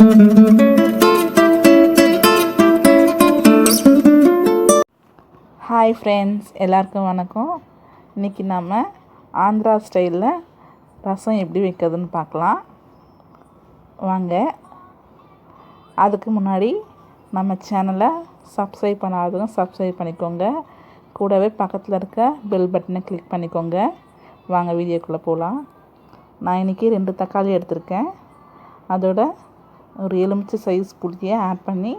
Hi friends, எல்லாருக்கும் வணக்கம். இன்றைக்கி நம்ம ஆந்திரா ஸ்டைலில் ரசம் எப்படி வைக்கிறதுன்னு பார்க்கலாம் வாங்க. அதுக்கு முன்னாடி நம்ம சேனலை சப்ஸ்கிரைப் பண்ணாதவங்க சப்ஸ்கிரைப் பண்ணிக்கோங்க. கூடவே பக்கத்தில் இருக்க பெல் பட்டனை கிளிக் பண்ணிக்கோங்க. வாங்க வீடியோக்குள்ளே போகலாம். நான் இன்றைக்கி 2 தக்காளி எடுத்திருக்கேன். அதோட ஒரு எலுமிச்சை சைஸ் புளியை ஆட் பண்ணி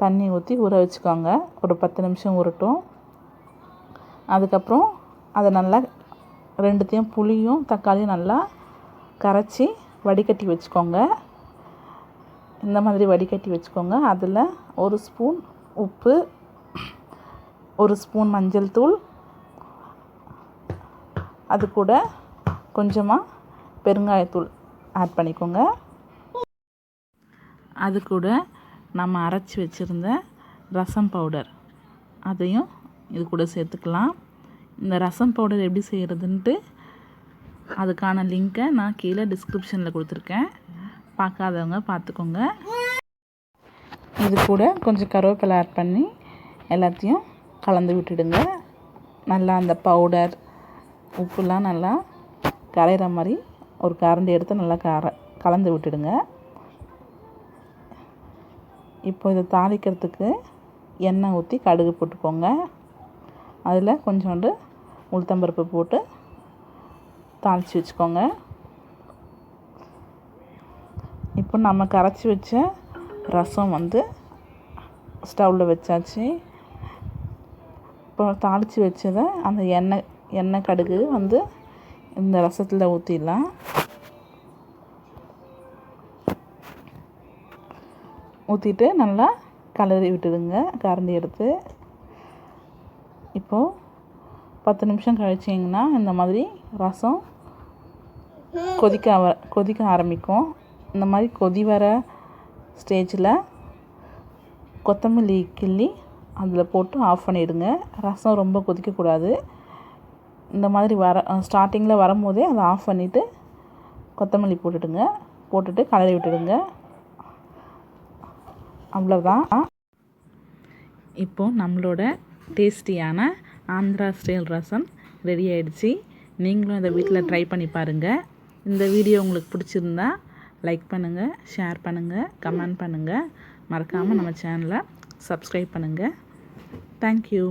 தண்ணி ஊற்றி ஊற வச்சுக்கோங்க. ஒரு 10 நிமிஷம் ஊறட்டும். அதுக்கப்புறம் அதை நல்லா ரெண்டுத்தையும் புளியும் தக்காளியும் நல்லா கரைச்சி வடிகட்டி வச்சுக்கோங்க. இந்த மாதிரி வடிகட்டி வச்சுக்கோங்க. அதில் 1 ஸ்பூன் உப்பு, 1 ஸ்பூன் மஞ்சள் தூள், அது கூட கொஞ்சமாக பெருங்காயத்தூள் ஆட் பண்ணிக்கோங்க. அது கூட நம்ம அரைச்சி வச்சுருந்த ரசம் பவுடர் அதையும் இது கூட சேர்த்துக்கலாம். இந்த ரசம் பவுடர் எப்படி செய்கிறதுன்ட்டு அதுக்கான லிங்க்கை நான் கீழே டிஸ்கிரிப்ஷனில் கொடுத்துருக்கேன். பார்க்காதவங்க பார்த்துக்கோங்க. இது கூட கொஞ்சம் கருவேப்பிலை ஆட் பண்ணி எல்லாத்தையும் கலந்து விட்டுடுங்க. நல்லா அந்த பவுடர் உப்புலாம் நல்லா கரைகிற மாதிரி ஒரு கரண்டி எடுத்து நல்லா கலந்து விட்டுடுங்க. இப்போ இதை தாளிக்கிறதுக்கு எண்ணெய் ஊற்றி கடுகு போட்டுக்கோங்க. அதில் கொஞ்சோண்டு உளுத்தம்பருப்பு போட்டு தாளித்து வச்சுக்கோங்க. இப்போ நம்ம கரைச்சி வச்ச ரசம் ஸ்டவ்வில் வச்சாச்சு. இப்போ தாளித்து வச்சதை அந்த எண்ணெய் கடுகு இந்த ரசத்தில் ஊற்றிடலாம். ஊற்றிட்டு நல்லா கலரி விட்டுடுங்க கரண்டி எடுத்து. இப்போது 10 நிமிஷம் கழிச்சிங்கன்னா இந்த மாதிரி ரசம் கொதிக்க ஆரம்பிக்கும். இந்த மாதிரி கொதி வர ஸ்டேஜில் கொத்தமல்லி கிள்ளி அதில் போட்டு ஆஃப் பண்ணிவிடுங்க. ரசம் ரொம்ப கொதிக்கக்கூடாது. இந்த மாதிரி ஸ்டார்டிங்கில் வரும்போதே அதை ஆஃப் பண்ணிவிட்டு கொத்தமல்லி போட்டுட்டு கலரி விட்டுடுங்க. அவ்வளோதான். இப்போது நம்மளோட டேஸ்டியான ஆந்திரா ஸ்டைல் ரசம் ரெடி ஆகிடுச்சி. நீங்களும் இதை வீட்டில் ட்ரை பண்ணி பாருங்கள். இந்த வீடியோ உங்களுக்கு பிடிச்சிருந்தா லைக் பண்ணுங்கள், ஷேர் பண்ணுங்கள், கமெண்ட் பண்ணுங்கள். மறக்காமல் நம்ம சேனலை சப்ஸ்கிரைப் பண்ணுங்கள். தேங்க்யூ.